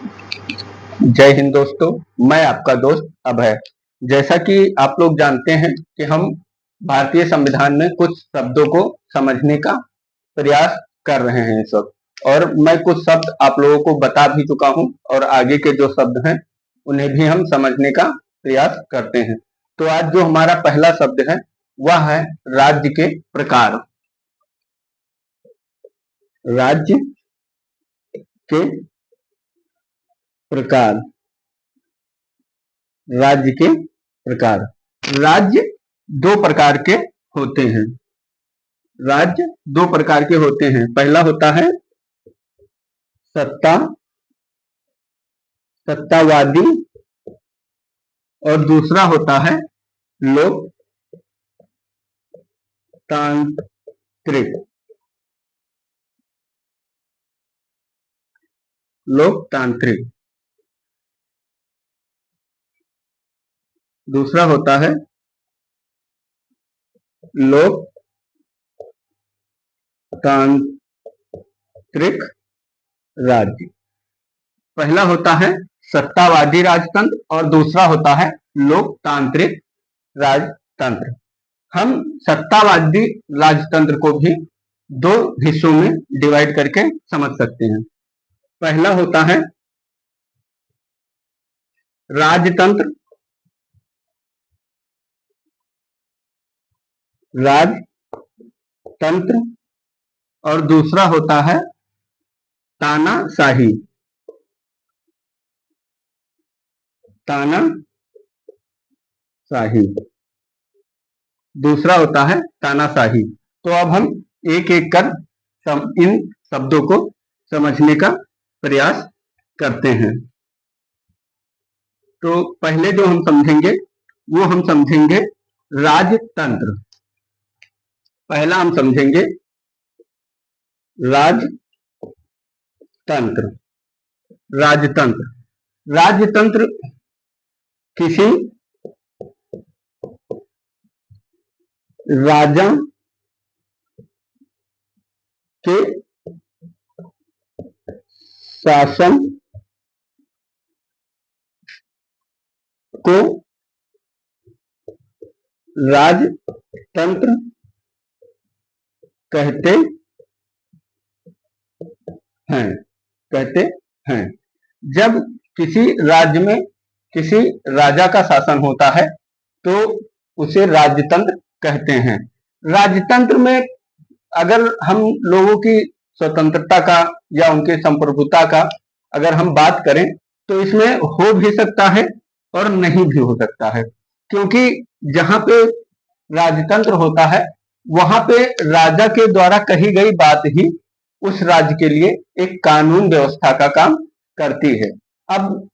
जय हिंद दोस्तों। मैं आपका दोस्त अभय। जैसा कि आप लोग जानते हैं कि हम भारतीय संविधान में कुछ शब्दों को समझने का प्रयास कर रहे हैं सब, और मैं कुछ शब्द आप लोगों को बता भी चुका हूं और आगे के जो शब्द हैं उन्हें भी हम समझने का प्रयास करते हैं। तो आज जो हमारा पहला शब्द है वह है राज्य के प्रकार। राज्य के प्रकार। राज्य के प्रकार। राज्य दो प्रकार के होते हैं। राज्य दो प्रकार के होते हैं। पहला होता है सत्ता सत्तावादी और दूसरा होता है लोकतांत्रिक। लोकतांत्रिक। दूसरा होता है लोकतांत्रिक राज्य। पहला होता है सत्तावादी राजतंत्र और दूसरा होता है लोकतांत्रिक राजतंत्र। हम सत्तावादी राजतंत्र को भी दो हिस्सों में डिवाइड करके समझ सकते हैं। पहला होता है राजतंत्र। राजतंत्र। और दूसरा होता है तानाशाही। तानाशाही। दूसरा होता है तानाशाही। तो अब हम एक एक कर इन शब्दों को समझने का प्रयास करते हैं। तो पहले जो हम समझेंगे वो हम समझेंगे राजतंत्र। पहला हम समझेंगे राजतंत्र। राजतंत्र। राजतंत्र किसी राजा के शासन को राजतंत्र कहते हैं। कहते हैं। जब किसी राज्य में किसी राजा का शासन होता है तो उसे राजतंत्र कहते हैं। राजतंत्र में अगर हम लोगों की स्वतंत्रता का या उनके संप्रभुता का अगर हम बात करें तो इसमें हो भी सकता है और नहीं भी हो सकता है, क्योंकि जहां पे राजतंत्र होता है वहां पे राजा के द्वारा कही गई बात ही उस राज्य के लिए एक कानून व्यवस्था का काम करती है। अब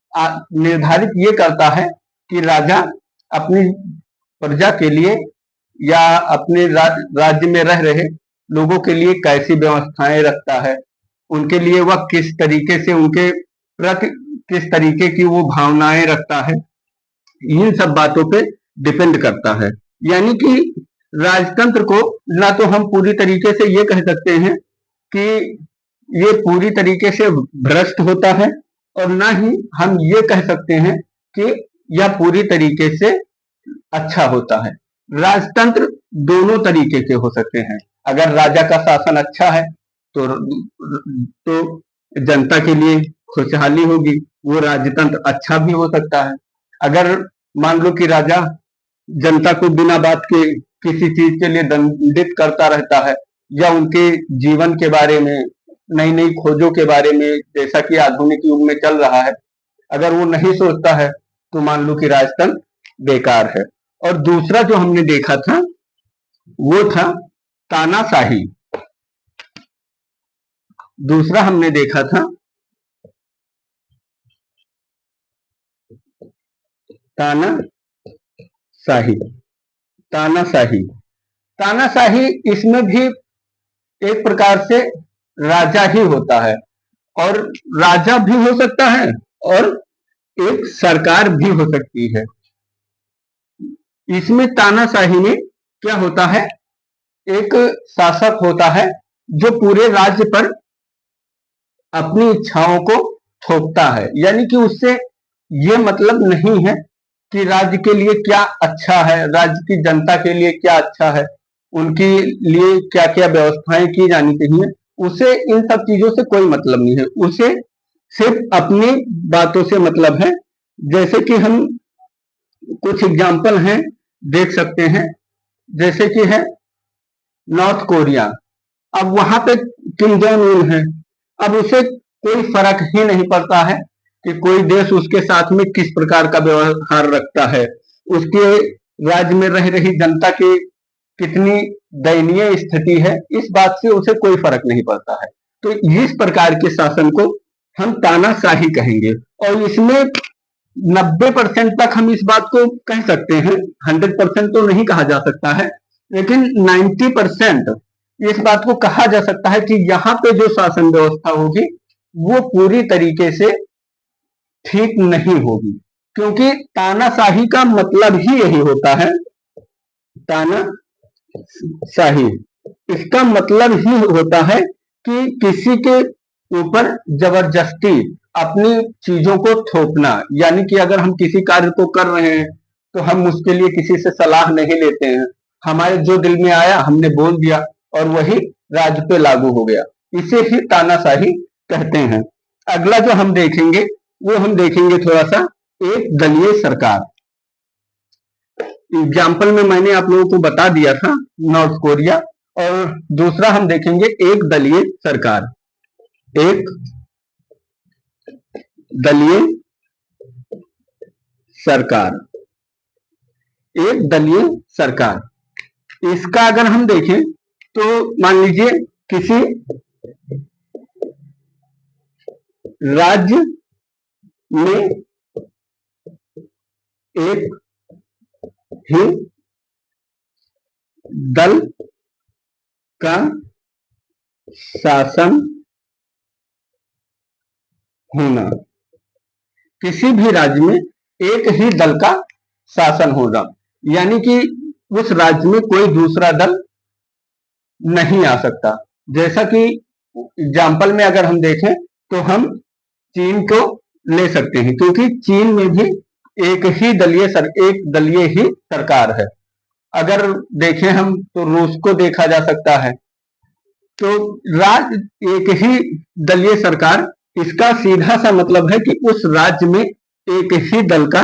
निर्धारित ये करता है कि राजा अपनी प्रजा के लिए या अपने राज्य में रह रहे लोगों के लिए कैसी व्यवस्थाएं रखता है, उनके लिए वह किस तरीके से उनके प्रति किस तरीके की वो भावनाएं रखता है, इन सब बातों पे डिपेंड करता है। यानी कि राजतंत्र को ना तो हम पूरी तरीके से ये कह सकते हैं कि ये पूरी तरीके से भ्रष्ट होता है और ना ही हम ये कह सकते हैं कि यह पूरी तरीके से अच्छा होता है। राजतंत्र दोनों तरीके के हो सकते हैं। अगर राजा का शासन अच्छा है तो जनता के लिए खुशहाली होगी, वो राजतंत्र अच्छा भी हो सकता है। अगर मान लो कि राजा जनता को बिना बात के किसी चीज के लिए दंडित करता रहता है या उनके जीवन के बारे में, नई नई खोजों के बारे में, जैसा कि आधुनिक युग में चल रहा है, अगर वो नहीं सोचता है तो मान लो कि राजतंत्र बेकार है। और दूसरा जो हमने देखा था वो था तानाशाही। दूसरा हमने देखा था तानाशाही। तानाशाही। तानाशाही इसमें भी एक प्रकार से राजा ही होता है, और राजा भी हो सकता है और एक सरकार भी हो सकती है। इसमें तानाशाही में क्या होता है, एक शासक होता है जो पूरे राज्य पर अपनी इच्छाओं को थोपता है, यानी कि उससे ये मतलब नहीं है कि राज्य के लिए क्या अच्छा है, राज्य की जनता के लिए क्या अच्छा है, उनके लिए क्या क्या व्यवस्थाएं की जानी चाहिए, उसे इन सब चीजों से कोई मतलब नहीं है। उसे सिर्फ अपनी बातों से मतलब है। जैसे कि हम कुछ एग्जाम्पल हैं, देख सकते हैं। जैसे कि है नॉर्थ कोरिया। अब वहां पे किम जोंग उन है। अब उसे कोई फर्क ही नहीं पड़ता है कि कोई देश उसके साथ में किस प्रकार का व्यवहार रखता है, उसके राज्य में रह रही जनता की कितनी दयनीय स्थिति है, इस बात से उसे कोई फर्क नहीं पड़ता है। तो इस प्रकार के शासन को हम तानाशाही कहेंगे। और इसमें 90% तक हम इस बात को कह सकते हैं, 100% तो नहीं कहा जा सकता है, लेकिन 90% इस बात को कहा जा सकता है कि यहाँ पे जो शासन व्यवस्था होगी वो पूरी तरीके से ठीक नहीं होगी। क्योंकि तानाशाही का मतलब ही यही होता है, तानाशाही इसका मतलब ही होता है कि किसी के ऊपर जबरदस्ती अपनी चीजों को थोपना। यानी कि अगर हम किसी कार्य को कर रहे हैं तो हम उसके लिए किसी से सलाह नहीं लेते हैं, हमारे जो दिल में आया हमने बोल दिया और वही राज्य पे लागू हो गया, इसे ही तानाशाही कहते हैं। अगला जो हम देखेंगे वो हम देखेंगे थोड़ा सा एक दलीय सरकार। एग्जाम्पल में मैंने आप लोगों को बता दिया था नॉर्थ कोरिया। और दूसरा हम देखेंगे एक दलीय सरकार। एक दलीय सरकार, एक दलीय सरकार, इसका अगर हम देखें तो मान लीजिए किसी राज्य में एक ही दल का शासन होना। किसी भी राज्य में एक ही दल का शासन होना, यानी कि उस राज्य में कोई दूसरा दल नहीं आ सकता। जैसा कि एग्जाम्पल में अगर हम देखें तो हम चीन को ले सकते हैं, क्योंकि चीन में भी एक दलीय ही सरकार है। अगर देखें हम तो रूस को देखा जा सकता है। तो राज्य एक ही दलीय सरकार, इसका सीधा सा मतलब है कि उस राज्य में एक ही दल का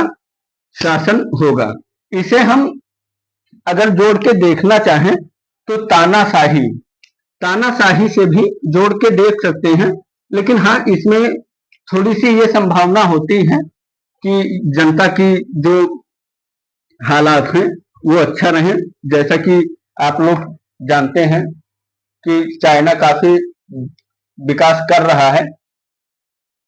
शासन होगा। इसे हम अगर जोड़ के देखना चाहें तो तानाशाही, तानाशाही से भी जोड़ के देख सकते हैं। लेकिन हाँ, इसमें थोड़ी सी ये संभावना होती है कि जनता की जो हालात हैं वो अच्छा रहे। जैसा कि आप लोग जानते हैं कि चाइना काफी विकास कर रहा है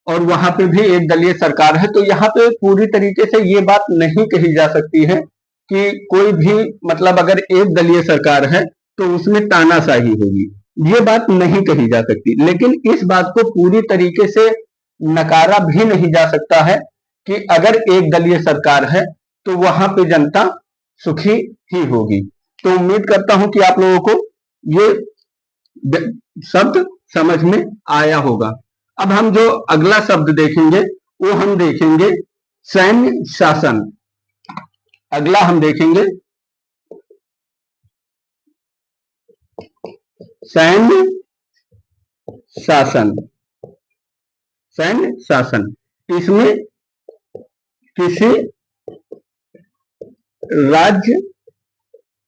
और वहां पे भी एक दलीय सरकार है। तो यहाँ पे पूरी तरीके से ये बात नहीं कही जा सकती है कि कोई भी मतलब अगर एक दलीय सरकार है तो उसमें तानाशाही होगी, ये बात नहीं कही जा सकती। लेकिन इस बात को पूरी तरीके से नकारा भी नहीं जा सकता है कि अगर एक दलीय सरकार है तो वहां पे जनता सुखी ही होगी। तो उम्मीद करता हूं कि आप लोगों को ये शब्द समझ में आया होगा। अब हम जो अगला शब्द देखेंगे वो हम देखेंगे सैन्य शासन। अगला हम देखेंगे सैन्य शासन। सैन्य शासन, इसमें किसी राज्य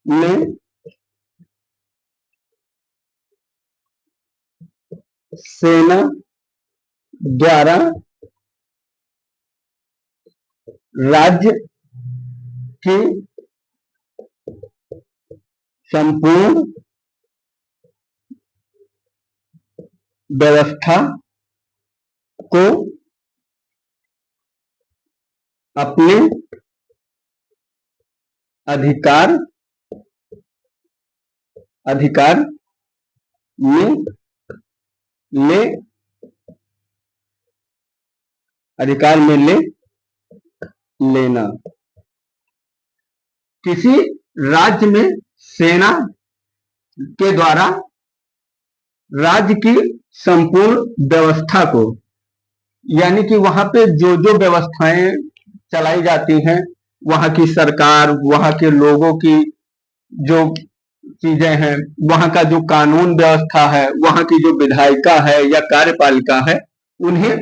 में सेना द्वारा राज्य की संपूर्ण व्यवस्था को अपने अधिकार अधिकार में ले अधिकार में ले लेना। किसी राज्य में सेना के द्वारा राज्य की संपूर्ण व्यवस्था को यानी कि वहां पे जो जो व्यवस्थाएं चलाई जाती हैं, वहां की सरकार, वहां के लोगों की जो चीजें हैं, वहां का जो कानून व्यवस्था है, वहां की जो विधायिका है या कार्यपालिका है, उन्हें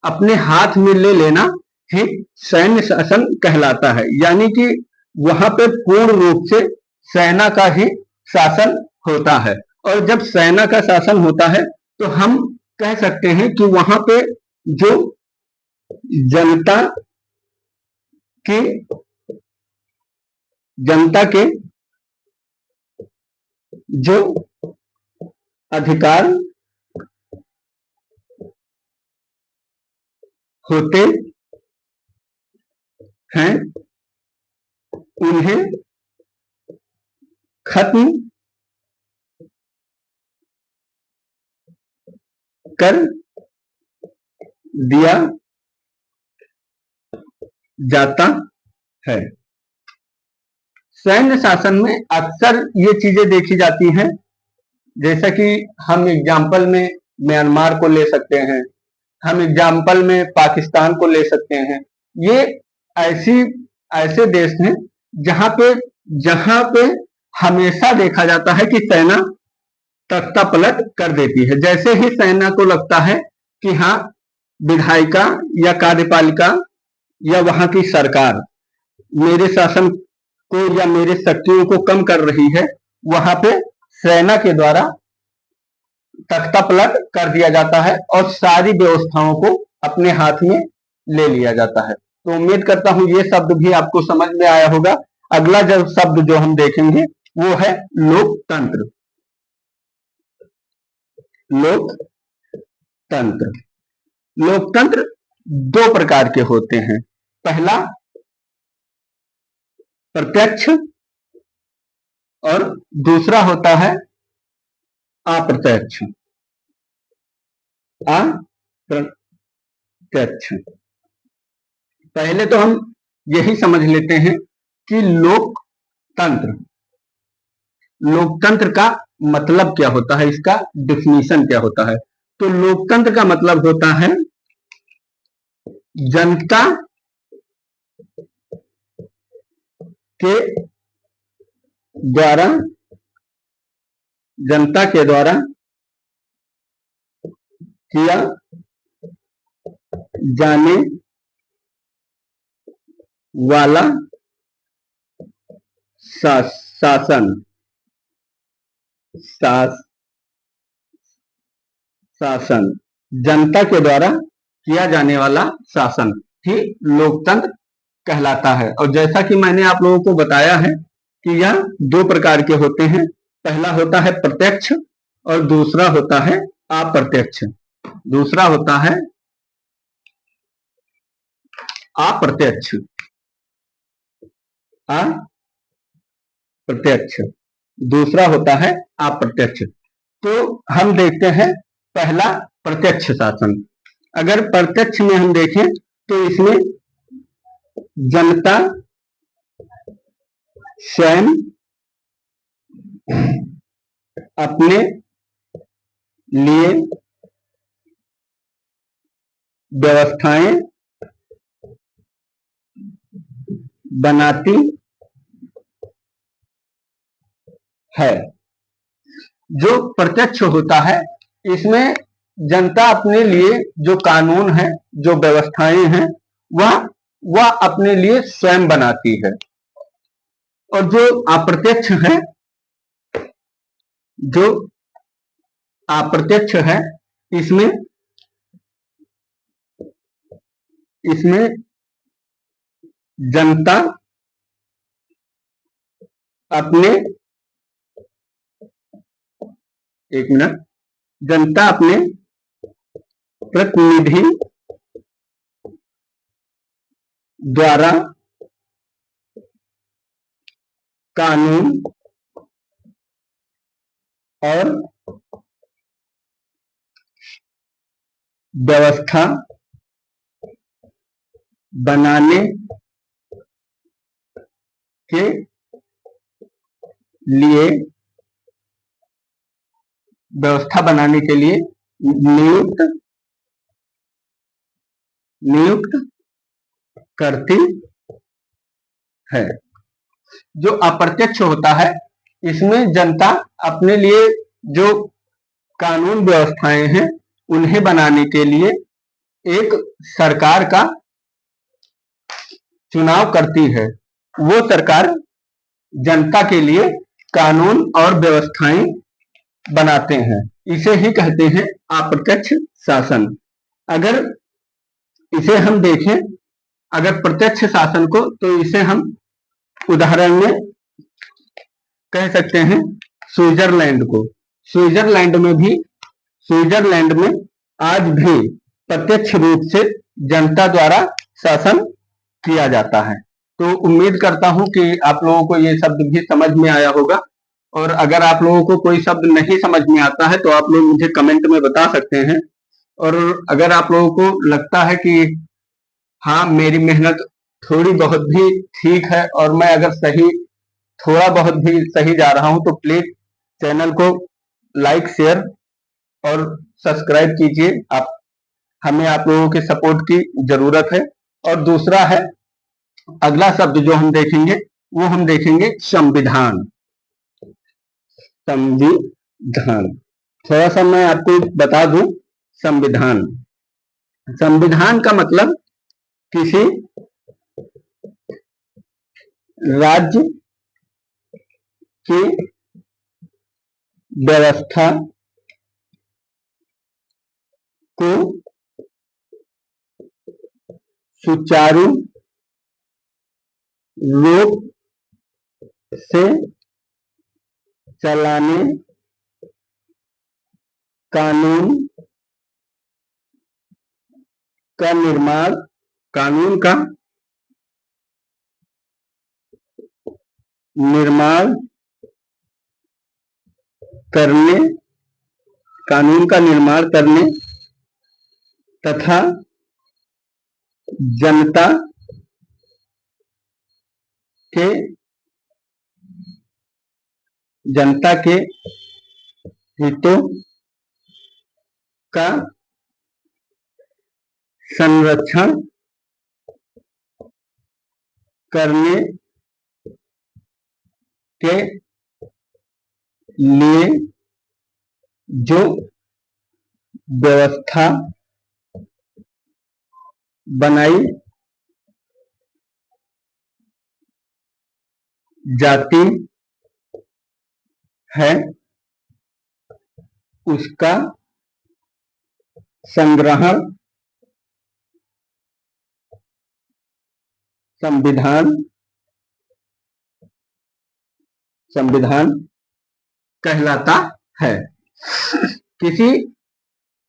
अपने हाथ में ले लेना ही सैन्य शासन कहलाता है। यानी कि वहां पे पूर्ण रूप से सेना का ही शासन होता है। और जब सेना का शासन होता है तो हम कह सकते हैं कि वहां पे जो जनता की जनता के जो अधिकार होते हैं, उन्हें खत्म कर दिया जाता है। सैन्य शासन में अक्सर ये चीजें देखी जाती हैं, जैसा कि हम एग्जाम्पल में म्यांमार को ले सकते हैं, हम एग्जाम्पल में पाकिस्तान को ले सकते हैं। ये ऐसी ऐसे देश हैं जहां पे हमेशा देखा जाता है कि सेना तख्ता पलट कर देती है। जैसे ही सेना को लगता है कि हाँ, विधायिका या कार्यपालिका या वहां की सरकार मेरे शासन को या मेरे शक्तियों को कम कर रही है, वहां पे सेना के द्वारा तख्ता पलट कर दिया जाता है और सारी व्यवस्थाओं को अपने हाथ में ले लिया जाता है। तो उम्मीद करता हूं ये शब्द भी आपको समझ में आया होगा। अगला जो शब्द जो हम देखेंगे वो है लोकतंत्र। लोकतंत्र लोकतंत्र दो प्रकार के होते हैं। पहला प्रत्यक्ष और दूसरा होता है अप्रत्यक्ष। अप्रत्यक्ष। पहले तो हम यही समझ लेते हैं कि लोकतंत्र का मतलब क्या होता है, इसका डिफिनीशन क्या होता है। तो लोकतंत्र का मतलब होता है जनता के द्वारा जनता के द्वारा किया जाने वाला शासन शासन जनता के द्वारा किया जाने वाला शासन ही लोकतंत्र कहलाता है। और जैसा कि मैंने आप लोगों को बताया है कि यह दो प्रकार के होते हैं। पहला होता है प्रत्यक्ष और दूसरा होता है अप्रत्यक्ष। दूसरा होता है अप्रत्यक्ष। अप्रत्यक्ष दूसरा होता है अप्रत्यक्ष। तो हम देखते हैं पहला प्रत्यक्ष शासन। अगर प्रत्यक्ष में हम देखें तो इसमें जनता स्वयं अपने लिए व्यवस्थाएं बनाती है। जो प्रत्यक्ष होता है इसमें जनता अपने लिए जो कानून है, जो व्यवस्थाएं हैं, वह वह अपने लिए स्वयं बनाती है। और जो अप्रत्यक्ष है जो अप्रत्यक्ष है इसमें इसमें जनता अपने एक मिनट जनता अपने प्रतिनिधि द्वारा कानून और व्यवस्था बनाने के लिए नियुक्त नियुक्त करती है। जो अप्रत्यक्ष होता है, इसमें जनता अपने लिए जो कानून व्यवस्थाएं हैं उन्हें बनाने के लिए एक सरकार का चुनाव करती है। वो सरकार जनता के लिए कानून और व्यवस्थाएं बनाते हैं। इसे ही कहते हैं अप्रत्यक्ष शासन। अगर इसे हम देखें, अगर प्रत्यक्ष शासन को, तो इसे हम उदाहरण में कह सकते हैं स्विट्जरलैंड को। स्विट्जरलैंड में आज भी प्रत्यक्ष रूप से जनता द्वारा शासन किया जाता है। तो उम्मीद करता हूं कि आप लोगों को ये शब्द भी समझ में आया होगा। और अगर आप लोगों को कोई शब्द नहीं समझ में आता है तो आप लोग मुझे कमेंट में बता सकते हैं। और अगर आप लोगों को लगता है कि हाँ, मेरी मेहनत थोड़ी बहुत भी ठीक है और मैं अगर सही, थोड़ा बहुत भी सही जा रहा हूं, तो प्लीज चैनल को लाइक, शेयर और सब्सक्राइब कीजिए। हमें आप लोगों के सपोर्ट की जरूरत है। और दूसरा है, अगला शब्द जो हम देखेंगे वो हम देखेंगे संविधान। संविधान थोड़ा सा मैं आपको बता दूं। संविधान का मतलब किसी राज्य की व्यवस्था को सुचारू रूप से चलाने, कानून का निर्माण, कानून का निर्माण करने, कानून का निर्माण करने तथा जनता के हितों का संरक्षण करने के लिए जो व्यवस्था बनाई जाती है, उसका संग्रहण संविधान कहलाता है। किसी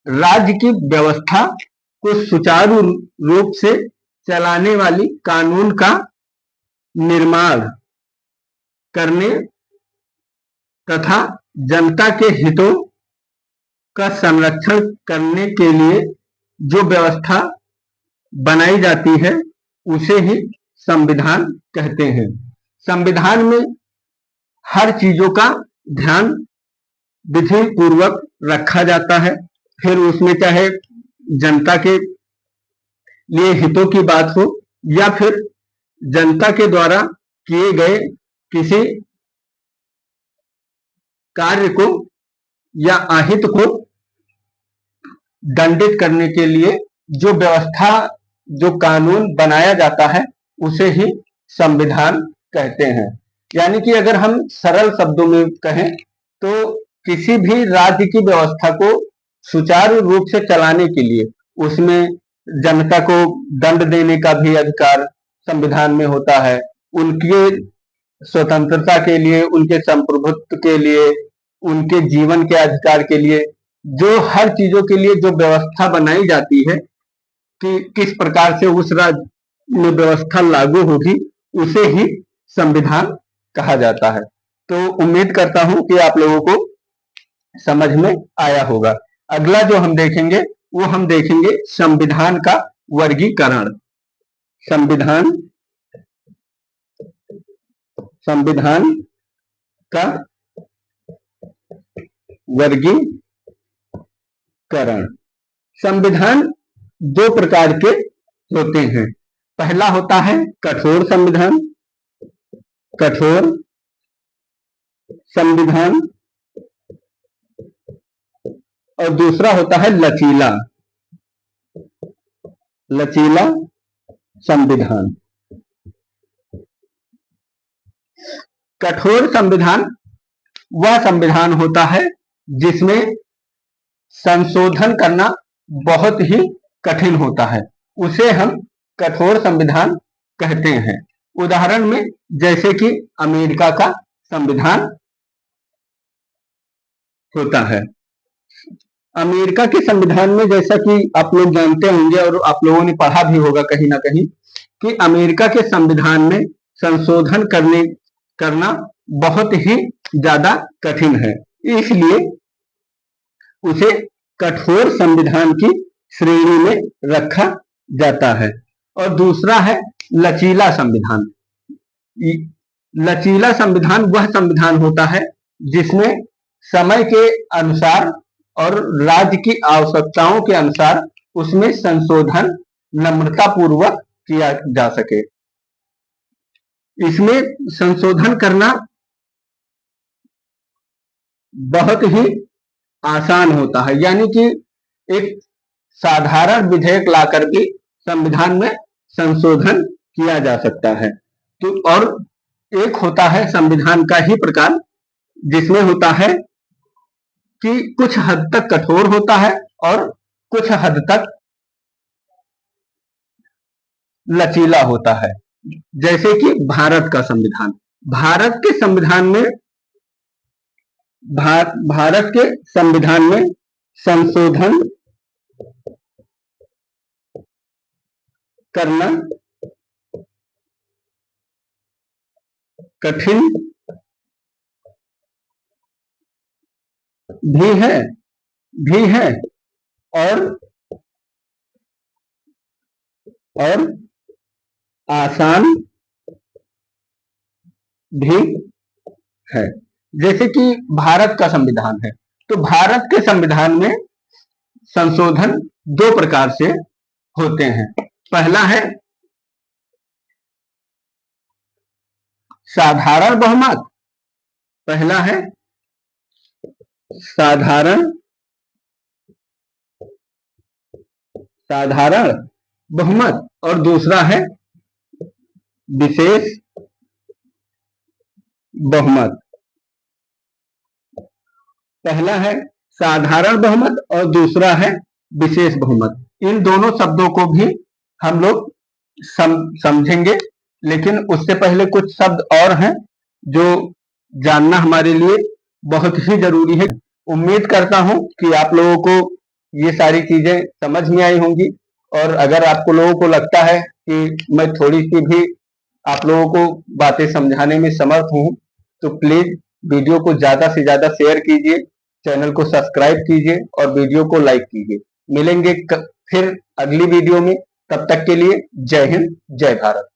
राज्य की व्यवस्था को सुचारू रूप से चलाने वाली, कानून का निर्माण करने तथा जनता के हितों का संरक्षण करने के लिए जो व्यवस्था बनाई जाती है उसे ही संविधान कहते हैं। संविधान में हर चीजों का ध्यान विधि पूर्वक रखा जाता है। फिर उसमें चाहे जनता के लिए हितों की बात हो या फिर जनता के द्वारा किए गए किसी कार्य को या अहित को दंडित करने के लिए जो व्यवस्था, जो कानून बनाया जाता है उसे ही संविधान कहते हैं। यानी कि अगर हम सरल शब्दों में कहें तो किसी भी राज्य की व्यवस्था को सुचारू रूप से चलाने के लिए उसमें जनता को दंड देने का भी अधिकार संविधान में होता है। उनके स्वतंत्रता के लिए, उनके संप्रभुत्व के लिए, उनके जीवन के अधिकार के लिए, जो हर चीजों के लिए जो व्यवस्था बनाई जाती है कि किस प्रकार से उस राज्य में व्यवस्था लागू होगी, उसे ही संविधान कहा जाता है। तो उम्मीद करता हूं कि आप लोगों को समझ में आया होगा। अगला जो हम देखेंगे वो हम देखेंगे संविधान का वर्गीकरण। संविधान का वर्गीकरण। संविधान दो प्रकार के होते हैं। पहला होता है कठोर संविधान, कठोर संविधान, और दूसरा होता है लचीला, लचीला संविधान। कठोर संविधान वह संविधान होता है जिसमें संशोधन करना बहुत ही कठिन होता है, उसे हम कठोर संविधान कहते हैं। उदाहरण में जैसे कि अमेरिका का संविधान होता है। अमेरिका के संविधान में, जैसा कि आप लोग जानते होंगे और आप लोगों ने पढ़ा भी होगा कहीं ना कहीं, कि अमेरिका के संविधान में संशोधन करना बहुत ही ज्यादा कठिन है, इसलिए उसे कठोर संविधान की श्रेणी में रखा जाता है। और दूसरा है लचीला संविधान। लचीला संविधान वह संविधान होता है जिसमें समय के अनुसार और राज्य की आवश्यकताओं के अनुसार उसमें संशोधन नम्रता पूर्वक किया जा सके। इसमें संशोधन करना बहुत ही आसान होता है, यानी कि एक साधारण विधेयक लाकर भी संविधान में संशोधन किया जा सकता है। तो और एक होता है संविधान का ही प्रकार जिसमें होता है कि कुछ हद तक कठोर होता है और कुछ हद तक लचीला होता है। जैसे कि भारत का संविधान, भारत के संविधान में भारत के संविधान में संशोधन करना कठिन भी है और आसान भी है। जैसे कि भारत का संविधान है, तो भारत के संविधान में संशोधन दो प्रकार से होते हैं। पहला है साधारण बहुमत, पहला है साधारण बहुमत और दूसरा है विशेष बहुमत। पहला है साधारण बहुमत और दूसरा है विशेष बहुमत। इन दोनों शब्दों को भी हम लोग समझेंगे, लेकिन उससे पहले कुछ शब्द और हैं जो जानना हमारे लिए बहुत ही जरूरी है। उम्मीद करता हूं कि आप लोगों को ये सारी चीजें समझ में आई होंगी, और अगर आपको लोगों को लगता है कि मैं थोड़ी सी भी आप लोगों को बातें समझाने में समर्थ हूं, तो प्लीज वीडियो को ज्यादा से ज्यादा शेयर कीजिए, चैनल को सब्सक्राइब कीजिए और वीडियो को लाइक कीजिए। मिलेंगे फिर अगली वीडियो में, तब तक के लिए जय हिंद, जय भारत।